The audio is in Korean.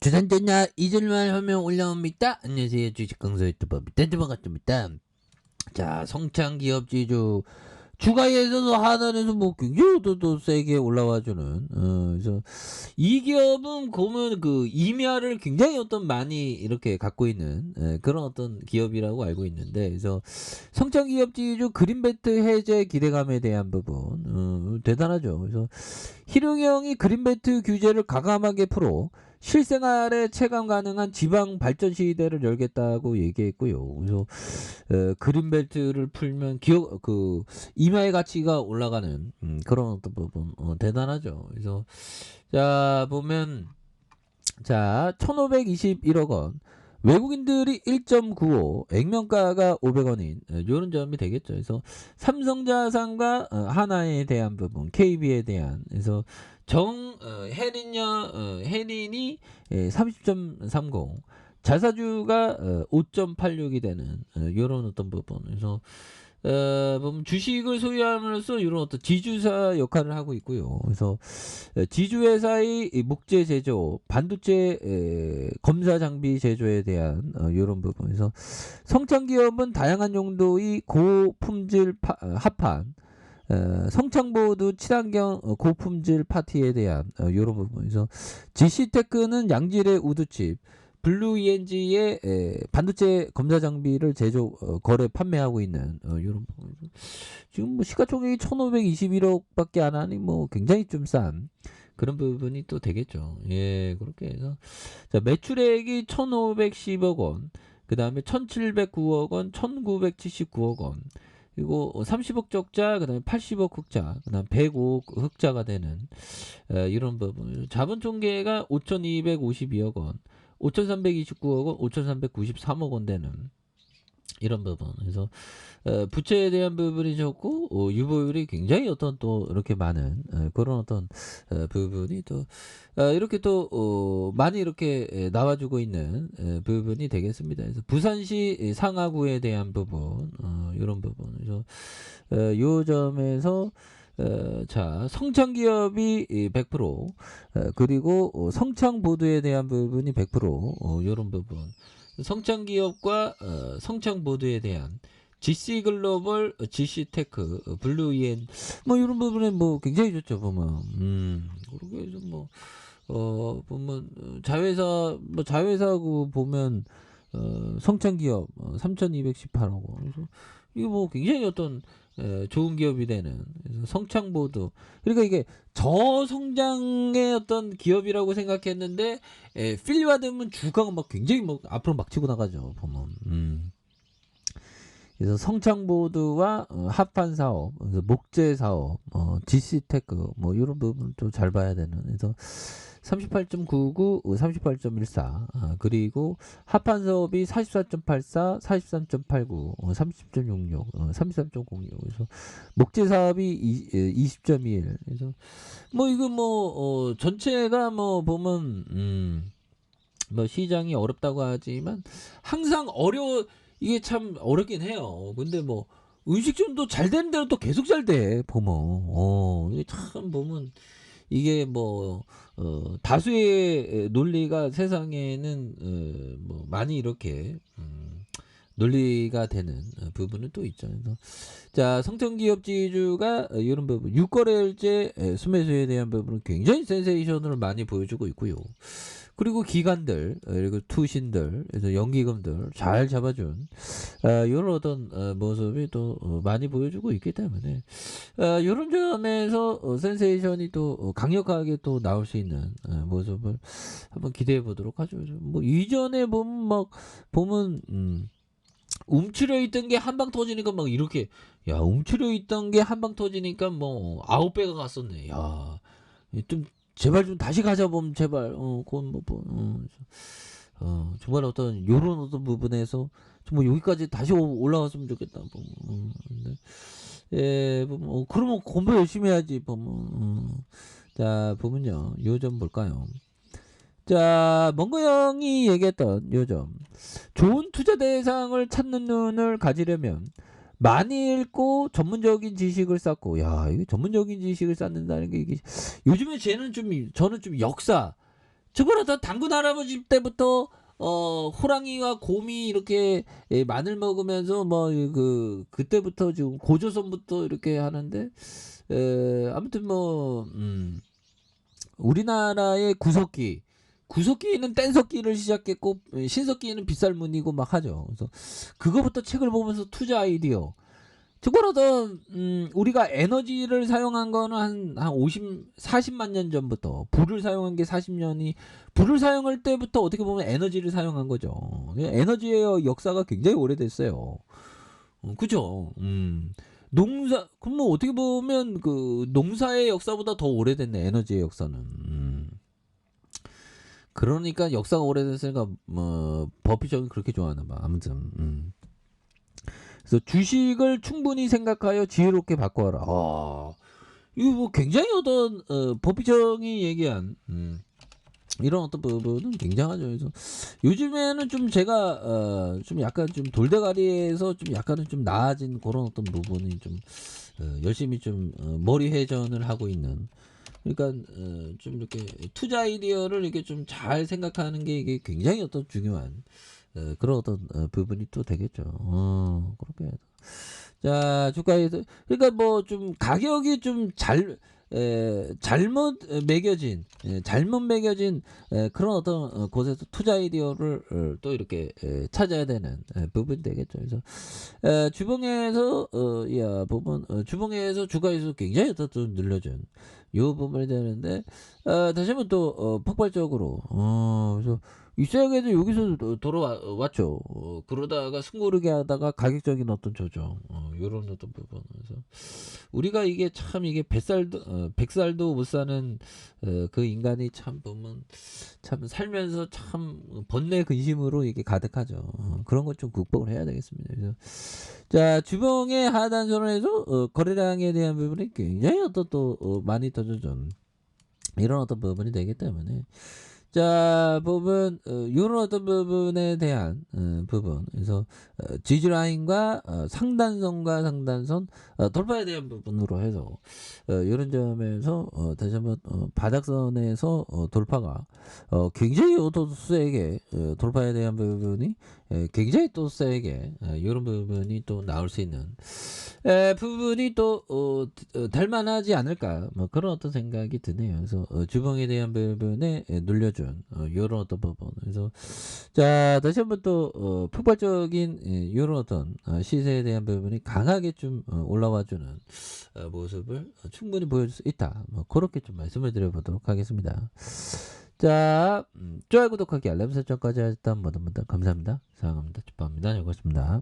주산전자 이절만 하면 올라옵니다. 안녕하세요. 주식강사 유튜버 밑단지 반갑습니다. 자, 성창기업지주 주가에서도 하단에서 뭐 굉장히 또 세게 올라와주는 그래서 이 기업은 보면 그 임야를 굉장히 어떤 많이 이렇게 갖고 있는 그런 어떤 기업이라고 알고 있는데, 그래서 성창기업지주 그린벨트 해제 기대감에 대한 부분 대단하죠. 그래서 희룡형이 그린벨트 규제를 과감하게 풀어 실생활에 체감 가능한 지방 발전 시대를 열겠다고 얘기했고요. 그래서 그린벨트를 풀면 기업 그 임야의 가치가 올라가는 그런 어떤 부분 대단하죠. 그래서 자 보면 자 1,521억 원. 외국인들이 1.95, 액면가가 500원인 이런 점이 되겠죠. 그래서 삼성자산과 하나에 대한 부분, KB에 대한, 그래서 해린이 30.30, 자사주가 5.86이 되는 이런 어떤 부분. 그래서 보면 주식을 소유함으로써 이런 어떤 지주사 역할을 하고 있고요. 그래서 지주회사의 목재 제조, 반도체 검사 장비 제조에 대한 이런 부분에서 성창기업은 다양한 용도의 고품질 합판, 성창보드 친환경 고품질 파티에 대한 이런 부분에서 GC테크는 양질의 우드칩, 블루 ENG의 반도체 검사 장비를 제조, 거래, 판매하고 있는 이런 부분. 지금 뭐 시가총액이 1,521억밖에 안 하니 뭐 굉장히 좀 싼 그런 부분이 또 되겠죠. 예, 그렇게 해서 자 매출액이 1,510억 원, 그 다음에 1,709억 원, 1,979억 원. 그리고 30억 적자, 그 다음에 80억 흑자, 그 다음 105억 흑자가 되는 이런 부분. 자본 총계가 5,252억 원, 5,329억 원, 5,393억 원 되는 이런 부분. 그래서 부채에 대한 부분이 적고 유보율이 굉장히 어떤 또 이렇게 많은 그런 어떤 부분이 또 이렇게 또 많이 이렇게 나와주고 있는 부분이 되겠습니다. 그래서 부산시 상하구에 대한 부분, 이런 부분. 그래서 요 점에서 자 성창기업이 100%, 그리고 성창보드에 대한 부분이 100%, 이런 부분. 성창기업과 성창보드에 대한 GC글로벌, GC테크, 블루이엔 뭐 이런 부분에 뭐 굉장히 좋죠. 보면 그렇게 해서 뭐 보면 자회사고 보면 성창기업 3,218억 원. 그래서 이거 뭐 굉장히 어떤 좋은 기업이 되는, 그래서 성창보드, 그러니까 이게 저성장의 어떤 기업이라고 생각했는데 필리받으면 주가가 막 굉장히 막 앞으로 막 치고 나가죠. 보면 그래서 성창보드와 합판 사업, 그래서 목재 사업, GC테크 뭐 이런 부분도 잘 봐야 되는. 그래서 38.99, 38.14, 그리고 합판 사업이 44.84, 43.89, 30.66, 33.06. 그래서 목재 사업이 20.21. 그래서 뭐 이거 뭐 전체가 뭐 보면 뭐 시장이 어렵다고 하지만 항상 이게 참 어렵긴 해요. 근데 뭐 음식점도 잘 되는 대로 또 계속 잘 돼. 보면 이게 참 보면 이게 뭐 다수의 논리가 세상에는 뭐 많이 이렇게 논리가 되는 부분은 또 있죠. 그래서 자 성장기업지주가 이런 부분, 유거래일제 수매수에 대한 부분은 굉장히 센세이션을 많이 보여주고 있고요. 그리고 기관들, 그리고 투신들, 그래서 연기금들 잘 잡아준 이런 어떤 모습이 또 많이 보여주고 있기 때문에 이런 점에서 센세이션이 또 강력하게 또 나올 수 있는 모습을 한번 기대해 보도록 하죠. 뭐 이전에 보면 막 보면 움츠려 있던 게 한 방 터지니까 막 이렇게, 야 움츠려 있던 게 한 방 터지니까 뭐 9배가 갔었네. 야 좀 제발 좀 다시 가자 보면 제발 그건 정말 어떤 요런 어떤 부분에서 정말 여기까지 다시 올라왔으면 좋겠다 보면. 근데 예 보면 그러면 공부 열심히 해야지 보면. 자 보면요 요점 볼까요. 자 멍거 형이 얘기했던 요점, 좋은 투자 대상을 찾는 눈을 가지려면 많이 읽고 전문적인 지식을 쌓고, 야 이게 전문적인 지식을 쌓는다는 게 이게 요즘에 저는 좀 역사, 저번에 당군 할아버지 때부터 호랑이와 곰이 이렇게 마늘 먹으면서 뭐 그때부터 지금 고조선부터 이렇게 하는데 아무튼 뭐 우리나라의 구석기는 뗀석기를 시작했고 신석기는 빗살무늬고 막 하죠. 그래서 그거부터 책을 보면서 투자 아이디어. 적어도 우리가 에너지를 사용한 거는 한 40만 년 전부터 불을 사용한 게 40년이 불을 사용할 때부터 어떻게 보면 에너지를 사용한 거죠. 에너지의 역사가 굉장히 오래됐어요. 그죠? 그럼 뭐 어떻게 보면 그 농사의 역사보다 더 오래됐네, 에너지의 역사는. 그러니까 역사가 오래됐으니까 뭐 버피적이 그렇게 좋아하나 봐. 아무튼. 그래서 주식을 충분히 생각하여 지혜롭게 바꿔라. 이거 뭐 굉장히 어떤 버피정이 얘기한 이런 어떤 부분은 굉장하죠. 그래서 요즘에는 좀 제가 좀 약간 좀 돌대가리에서 좀 약간은 좀 나아진 그런 어떤 부분이 좀 열심히 좀 머리 회전을 하고 있는. 그러니까 좀 이렇게 투자 아이디어를 이렇게 좀 잘 생각하는 게 이게 굉장히 어떤 중요한 그런 어떤 부분이 또 되겠죠. 그렇게 해서. 자, 주가에서 그러니까 뭐 좀 가격이 좀 잘못 매겨진 잘못 매겨진 그런 어떤 곳에서 투자 아이디어를 또 이렇게 찾아야 되는 부분이 되겠죠. 그래서 주봉에서 부분 주봉에서 주가에서 굉장히 좀 늘려준 요 부분이 되는데 다시 한번 또 폭발적으로 그래서 이세계도 여기서 돌아왔죠. 그러다가 승고르게 하다가 가격적인 어떤 조정, 요런 어떤 부분. 그래서 우리가 이게 참 이게 백살도 못 사는 그 인간이 참 보면 참 살면서 참 번뇌 근심으로 이게 가득하죠. 그런 것 좀 극복을 해야 되겠습니다. 그래서 자 주봉의 하단선에서 거래량에 대한 부분이 굉장히 어떤 또 많이 떠져준 이런 어떤 부분이 되기 때문에. 자, 부분, 요런 어떤 부분에 대한, 부분. 그래서, 지지라인과, 상단선과 상단선, 돌파에 대한 부분으로 해서, 요런 점에서, 다시 한번, 바닥선에서, 돌파가, 굉장히 또 세게, 돌파에 대한 부분이, 굉장히 또 세게, 요런 부분이 또 나올 수 있는, 부분이 또, 될 만하지 않을까. 뭐 그런 어떤 생각이 드네요. 그래서, 주봉에 대한 부분에 눌려준, 요런 어떤 부분. 그래서, 자, 다시 한번 또, 폭발적인, 요런 어떤, 시세에 대한 부분이 강하게 좀, 올라와주는, 모습을 충분히 보여줄 수 있다. 뭐, 그렇게 좀 말씀을 드려보도록 하겠습니다. 자, 좋아요, 구독하기, 알람 설정까지 하셨던 모든 분들 감사합니다. 사랑합니다. 축복합니다. 여기였습니다.